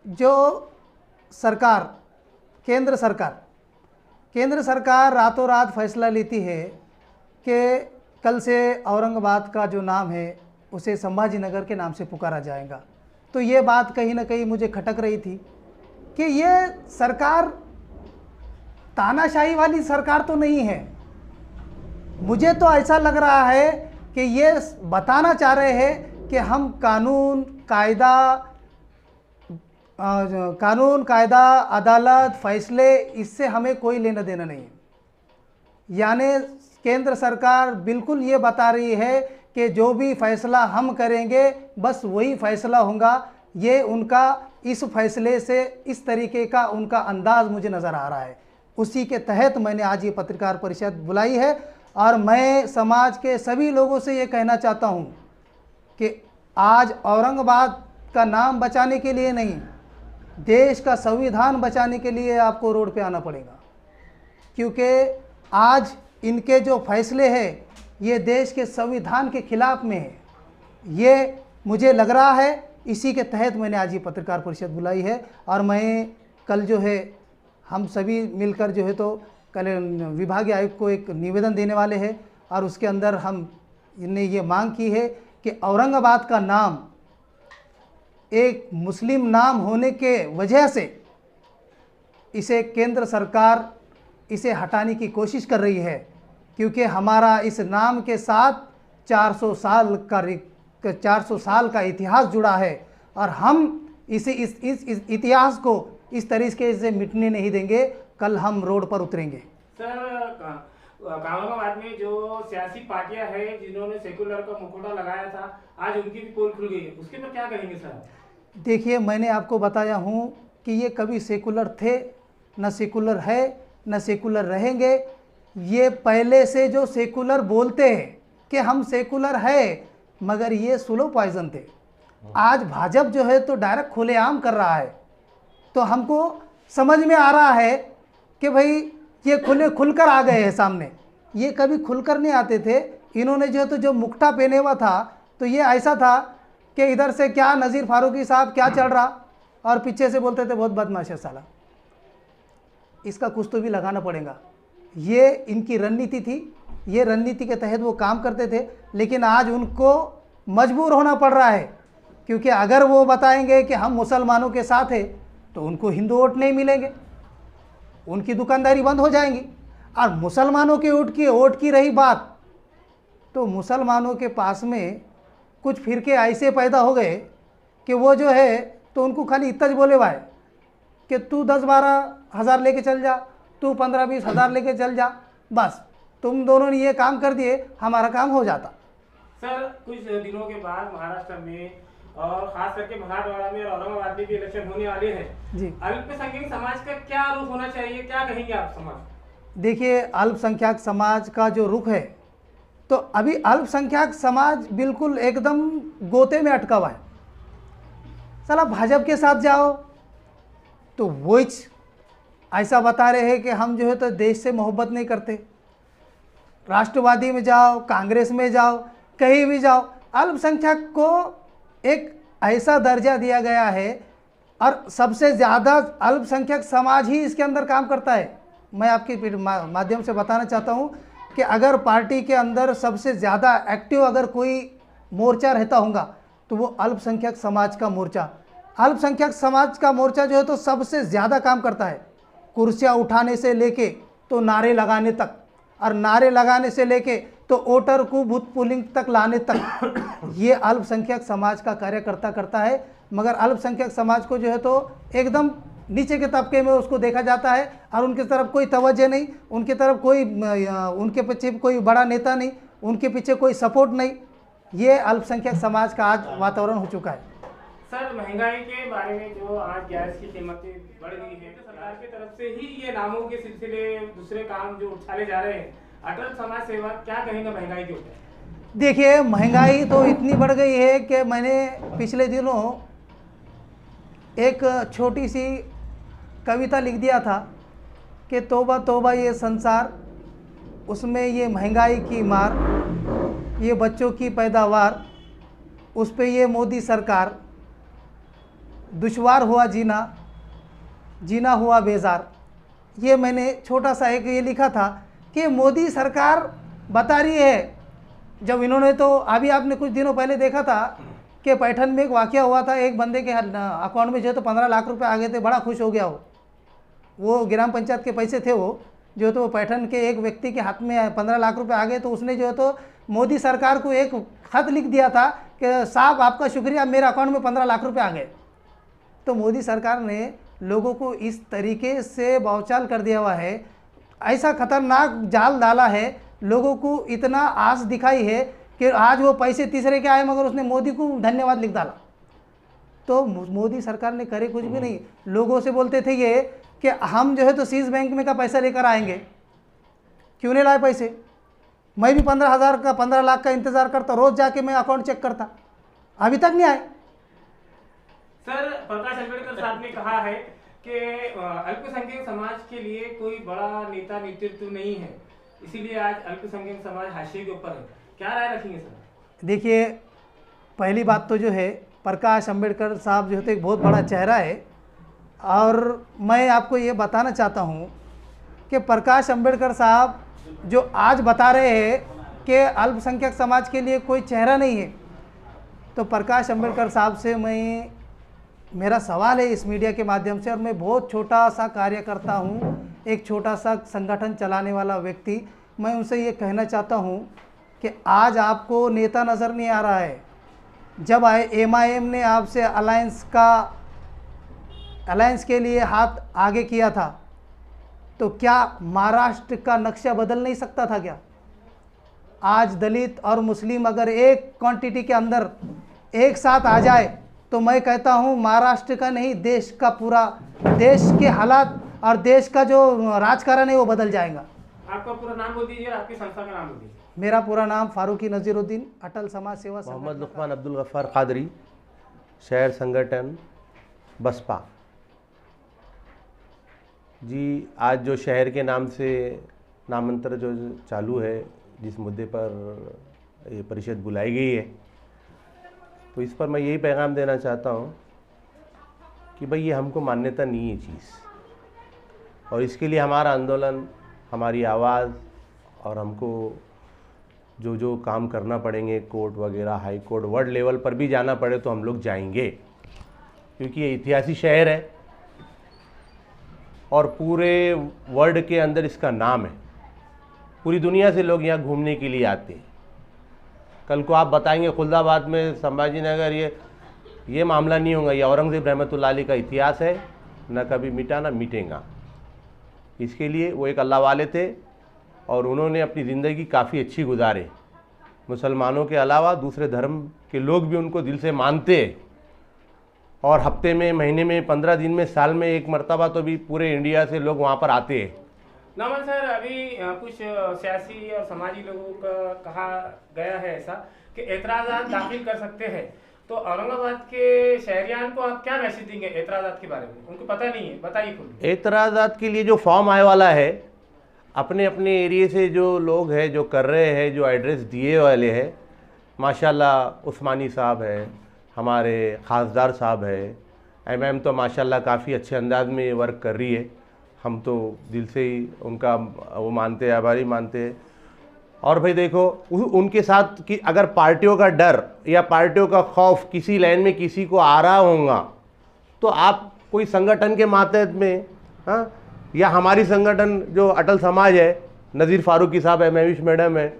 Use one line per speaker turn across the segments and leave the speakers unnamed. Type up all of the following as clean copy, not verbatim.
जो सरकार केंद्र सरकार रातों रात फैसला लेती है कि कल से औरंगाबाद का जो नाम है उसे संभाजी नगर के नाम से पुकारा जाएगा, तो ये बात कहीं ना कहीं मुझे खटक रही थी कि ये सरकार तानाशाही वाली सरकार तो नहीं है। मुझे तो ऐसा लग रहा है कि ये बताना चाह रहे हैं कि हम कानून कायदा अदालत फैसले इससे हमें कोई लेना देना नहीं है। यानी केंद्र सरकार बिल्कुल ये बता रही है कि जो भी फैसला हम करेंगे बस वही फैसला होगा। ये उनका इस फैसले से इस तरीके का उनका अंदाज मुझे नज़र आ रहा है। उसी के तहत मैंने आज ये पत्रकार परिषद बुलाई है और मैं समाज के सभी लोगों से ये कहना चाहता हूँ कि आज औरंगाबाद का नाम बचाने के लिए नहीं, देश का संविधान बचाने के लिए आपको रोड पे आना पड़ेगा, क्योंकि आज इनके जो फैसले हैं ये देश के संविधान के खिलाफ में है। ये मुझे लग रहा है, इसी के तहत मैंने आज ये पत्रकार परिषद बुलाई है। और मैं कल जो है हम सभी मिलकर जो है तो कल विभागीय आयुक्त को एक निवेदन देने वाले हैं और उसके अंदर हम ने ये मांग की है कि औरंगाबाद का नाम एक मुस्लिम नाम होने के वजह से इसे केंद्र सरकार इसे हटाने की कोशिश कर रही है, क्योंकि हमारा इस नाम के साथ 400 साल का इतिहास जुड़ा है और हम इसे इस इतिहास को इस तरीके से मिटने नहीं देंगे। कल हम रोड पर उतरेंगे।
सर, औरंगाबाद में जो सियासी पार्टियां हैं जिन्होंने सेकुलर का मुखौटा लगाया था, आज उनकी भी पोल खुल गई है, उसके पर क्या कहेंगे सर?
देखिए, मैंने आपको बताया हूँ कि ये कभी सेकुलर थे, न सेकुलर है, न सेकुलर रहेंगे। ये पहले से जो सेकुलर बोलते हैं कि हम सेकुलर है, मगर ये स्लो पॉइजन थे। आज भाजपा जो है तो डायरेक्ट खुलेआम कर रहा है, तो हमको समझ में आ रहा है कि भाई ये खुलकर आ गए हैं सामने। ये कभी खुलकर नहीं आते थे। इन्होंने जो है तो जो मुखटा पहने हुआ था तो ये ऐसा था कि इधर से क्या नज़ीर फारूकी साहब क्या चल रहा, और पीछे से बोलते थे बहुत बदमाश है साला, इसका कुछ तो भी लगाना पड़ेगा। ये इनकी रणनीति थी, ये रणनीति के तहत वो काम करते थे। लेकिन आज उनको मजबूर होना पड़ रहा है, क्योंकि अगर वो बताएंगे कि हम मुसलमानों के साथ हैं तो उनको हिंदू वोट नहीं मिलेंगे, उनकी दुकानदारी बंद हो जाएंगी। और मुसलमानों के वोट की रही बात, तो मुसलमानों के पास में कुछ फिरके ऐसे पैदा हो गए कि वो जो है तो उनको खाली इतना बोले हुआ है कि तू 10-12 हज़ार लेके चल जा, तू 15-20 हज़ार लेके चल जा, बस तुम दोनों ने ये काम कर दिए, हमारा काम हो जाता।
सर, कुछ दिनों के बाद महाराष्ट्र में और खास करके मराठवाड़ा में और औरंगाबाद में भी इलेक्शन होने वाले हैं
जी।
अल्पसंख्यक समाज का क्या रुख होना चाहिए, क्या कहेंगे आप समाज?
देखिए, अल्पसंख्यक समाज का जो रुख है, तो अभी अल्पसंख्यक समाज बिल्कुल एकदम गोते में अटका हुआ है। साला भाजपा के साथ जाओ तो वो ऐसा बता रहे हैं कि हम जो है तो देश से मोहब्बत नहीं करते। राष्ट्रवादी में जाओ, कांग्रेस में जाओ, कहीं भी जाओ, अल्पसंख्यक को एक ऐसा दर्जा दिया गया है और सबसे ज़्यादा अल्पसंख्यक समाज ही इसके अंदर काम करता है। मैं आपके माध्यम से बताना चाहता हूँ कि अगर पार्टी के अंदर सबसे ज़्यादा एक्टिव अगर कोई मोर्चा रहता होगा तो वो अल्पसंख्यक समाज का मोर्चा। अल्पसंख्यक समाज का मोर्चा जो है तो सबसे ज़्यादा काम करता है, कुर्सियाँ उठाने से लेके तो नारे लगाने तक, और नारे लगाने से लेके तो वोटर को बूथ पुलिंग तक लाने तक ये अल्पसंख्यक समाज का कार्यकर्ता करता है। मगर अल्पसंख्यक समाज को जो है तो एकदम नीचे के तबके में उसको देखा जाता है और उनकी तरफ कोई तवज्जो नहीं, उनकी तरफ कोई उनके पीछे कोई बड़ा नेता नहीं, उनके पीछे कोई सपोर्ट नहीं। ये अल्पसंख्यक समाज का आज वातावरण हो चुका है।
सर, महंगाई के बारे में जो आज गैस की कीमतें बढ़ गई है, तो सरकार की तरफ से ही ये नामों के सिलसिले दूसरे काम जो उछाले जा रहे हैं, अटल समाज सेवा क्या कहेंगे महंगाई के ऊपर?
देखिए, महंगाई तो इतनी बढ़ गई है कि मैंने पिछले दिनों एक छोटी सी कविता लिख दिया था कि तौबा तौबा ये संसार, उसमें ये महंगाई की मार, ये बच्चों की पैदावार, उस पे ये मोदी सरकार। दुश्वार हुआ जीना, जीना हुआ बेजार। ये मैंने छोटा सा एक ये लिखा था कि मोदी सरकार बता रही है, जब इन्होंने तो अभी आपने कुछ दिनों पहले देखा था कि पैठन में एक वाक़या हुआ था, एक बंदे के अकाउंट में जो है तो 15 लाख रुपए आ गए थे, बड़ा खुश हो गया वो ग्राम पंचायत के पैसे थे वो जो तो पैठन के एक व्यक्ति के हाथ में 15 लाख रुपए आ गए, तो उसने जो है तो मोदी सरकार को एक खत लिख दिया था कि साहब आपका शुक्रिया, मेरे अकाउंट में 15 लाख रुपए आ गए। तो मोदी सरकार ने लोगों को इस तरीके से बौचाल कर दिया हुआ है, ऐसा खतरनाक जाल डाला है, लोगों को इतना आस दिखाई है कि आज वो पैसे तीसरे के आए मगर उसने मोदी को धन्यवाद लिख डाला। तो मोदी सरकार ने करे कुछ भी नहीं, लोगों से बोलते थे ये कि हम जो है तो सीज बैंक में का पैसा लेकर आएंगे, क्यों नहीं लाए पैसे? मैं भी 15,000 का 15 लाख का इंतज़ार करता, रोज़ जाके मैं अकाउंट चेक करता, अभी तक नहीं आए।
सर, प्रकाश अंबेडकर साहब ने कहा है कि अल्पसंख्यक समाज के लिए कोई बड़ा नेता नेतृत्व नहीं है, इसीलिए आज अल्पसंख्यक समाज हाशिए के ऊपर है, क्या राय रखेंगे सर?
देखिए, पहली बात तो जो है प्रकाश अंबेडकर साहब जो है तो एक बहुत बड़ा चेहरा है, और मैं आपको ये बताना चाहता हूँ कि प्रकाश अंबेडकर साहब जो आज बता रहे हैं कि अल्पसंख्यक समाज के लिए कोई चेहरा नहीं है, तो प्रकाश अंबेडकर साहब से मेरा सवाल है इस मीडिया के माध्यम से, और मैं बहुत छोटा सा कार्य करता हूँ, एक छोटा सा संगठन चलाने वाला व्यक्ति, मैं उनसे ये कहना चाहता हूँ कि आज आपको नेता नज़र नहीं आ रहा है। जब MIM ने आपसे अलायंस के लिए हाथ आगे किया था, तो क्या महाराष्ट्र का नक्शा बदल नहीं सकता था क्या? आज दलित और मुस्लिम अगर एक क्वांटिटी के अंदर एक साथ आ जाए तो मैं कहता हूं महाराष्ट्र का नहीं, देश का पूरा, देश के हालात और देश का जो राजकारण है वो बदल जाएगा।
आपका पूरा नाम बोल दीजिए, आपकी संस्था का नाम बोल दीजिए।
मेरा पूरा नाम फारूकी नज़ीरुद्दीन, अटल समाज सेवा
मोहम्मद लुकमान अब्दुल गफ्फार कादरी, शहर संगठन बसपा। जी, आज जो शहर के नाम से नामांतर जो चालू है, जिस मुद्दे पर ये परिषद बुलाई गई है, तो इस पर मैं यही पैगाम देना चाहता हूँ कि भाई ये हमको मान्यता नहीं है चीज़, और इसके लिए हमारा आंदोलन, हमारी आवाज़, और हमको जो जो काम करना पड़ेंगे, कोर्ट वगैरह, हाई कोर्ट, वर्ल्ड लेवल पर भी जाना पड़े तो हम लोग जाएंगे, क्योंकि ये ऐतिहासिक शहर है और पूरे वर्ल्ड के अंदर इसका नाम है। पूरी दुनिया से लोग यहाँ घूमने के लिए आते हैं। कल को आप बताएंगे खुलदाबाद में, संभाजी नगर, ये मामला नहीं होगा। ये औरंगज़ेब रहमतुल्लाह अलैह का इतिहास है, न कभी मिटा ना मिटेगा। इसके लिए वो एक अल्लाह वाले थे और उन्होंने अपनी ज़िंदगी काफ़ी अच्छी गुजारे। मुसलमानों के अलावा दूसरे धर्म के लोग भी उनको दिल से मानते हैं, और हफ्ते में, महीने में, 15 दिन में, साल में एक मरतबा तो भी पूरे इंडिया से लोग वहाँ पर आते हैं।
नमन सर, अभी कुछ सियासी और समाजी लोगों का कहा गया है ऐसा कि एतराज़ात दाखिल कर सकते हैं, तो औरंगाबाद के शहरियान को आप क्या मैसेज देंगे एतराज़ात के बारे में? उनको पता नहीं है, बताइए खुद।
एतराज़ात के लिए जो फॉर्म आए वाला है, अपने अपने एरिए से जो लोग हैं, जो कर रहे हैं, जो एड्रेस दिए वाले हैं, माशाल्लाह उस्मानी साहब है, हमारे खासदार साहब है, MM तो माशाल्लाह काफ़ी अच्छे अंदाज में ये वर्क कर रही है। हम तो दिल से ही उनका वो मानते हैं, आभारी मानते हैं। और भाई देखो, उनके साथ कि अगर पार्टियों का डर या पार्टियों का खौफ किसी लाइन में किसी को आ रहा होगा, तो आप कोई संगठन के मातहत में, हाँ, या हमारी संगठन जो अटल समाज है, नज़ीर फारूकी साहब है, महविश मैडम है,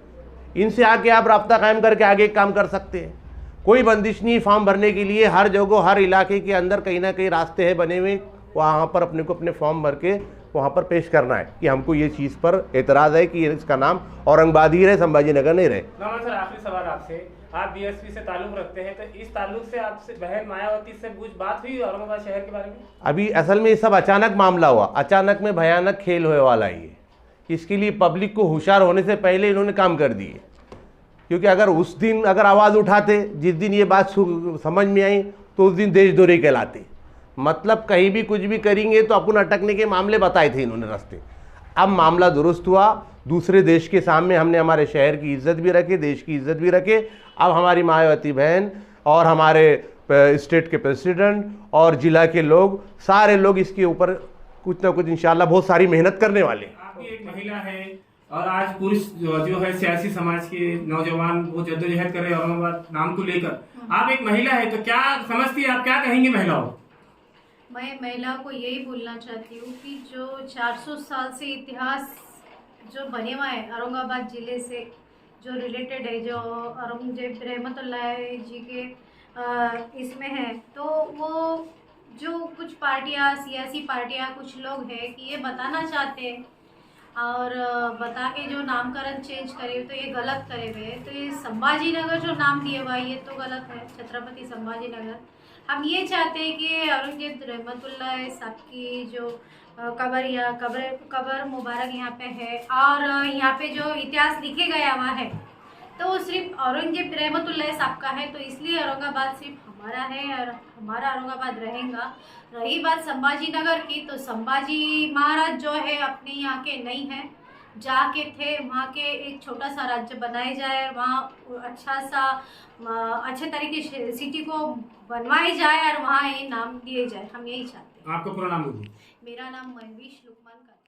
इनसे आके आप राब्ता कायम करके आगे काम कर सकते हैं। कोई बंदिश नहीं फॉर्म भरने के लिए। हर जगह, हर इलाके के अंदर कहीं ना कहीं रास्ते हैं बने हुए, वहाँ पर अपने को अपने फॉर्म भर के वहाँ पर पेश करना है कि हमको ये चीज़ पर एतराज़ है कि इसका नाम औरंगाबाद ही रहे, संभाजी नगर नहीं रहे।
नमन सर, आखिरी सवाल आपसे, आप BSP से ताल्लुक़ रखते हैं, तो इस ताल्लुक़ से आपसे बहन मायावती से कुछ बात हुई औरंगाबाद शहर के बारे में?
अभी असल में ये सब अचानक मामला हुआ, अचानक में भयानक खेल होने वाला है ये। इसके लिए पब्लिक को होशियार होने से पहले इन्होंने काम कर दिए, क्योंकि अगर उस दिन अगर आवाज़ उठाते, जिस दिन ये बात समझ में आई, तो उस दिन देशद्रोही कहलाते। मतलब कहीं भी कुछ भी करेंगे तो अपन अटकने के मामले बताए थे इन्होंने रास्ते। अब मामला दुरुस्त हुआ, दूसरे देश के सामने हमने हमारे शहर की इज्जत भी रखे, देश की इज्जत भी रखे। अब हमारी मायावती बहन और हमारे स्टेट के प्रेसिडेंट और जिला के लोग, सारे लोग इसके ऊपर कुछ ना कुछ इंशाल्लाह बहुत सारी मेहनत करने वाले हैं।
आप भी एक महिला है और आज पुरुष जो है सियासी समाज के नौजवान वो जद्दोजहद कर रहे हैं औरंगाबाद नाम को लेकर, आप एक महिला है तो क्या समझती है, आप क्या कहेंगे महिलाओं?
मैं महिलाओं को यही बोलना चाहती हूँ कि जो 400 साल से इतिहास जो बने हुआ है औरंगाबाद ज़िले से जो रिलेटेड है, जो औरंगजेब रहमतुल्लाह जी के इसमें है, तो वो जो कुछ पार्टियाँ, सियासी पार्टियाँ, कुछ लोग हैं कि ये बताना चाहते हैं और बता के जो नामकरण चेंज करे तो ये गलत करे हुए। तो ये संभाजी नगर जो नाम दिए हुआ ये तो गलत है, छत्रपति संभाजी नगर। हम ये चाहते हैं कि औरंगजेब रहमतुल्लाह साहब की जो कब्र मुबारक यहाँ पे है और यहाँ पे जो इतिहास लिखे गया हुआ है तो वो सिर्फ औरंगजेब रहमतुल्लाह साहब का है, तो इसलिए औरंगाबाद सिर्फ हमारा है और हमारा औरंगाबाद रहेगा। रही बात संभाजी नगर की, तो संभाजी महाराज जो है अपने यहाँ के नहीं है, जाके थे वहाँ के एक छोटा सा राज्य बनाया जाए, वहाँ अच्छा सा अच्छे तरीके से सिटी को बनवाई जाए और वहाँ ये नाम दिए जाए, हम यही चाहते हैं।
आपका पूरा नाम बोलिए।
मेरा नाम मनवीश लुकमान का।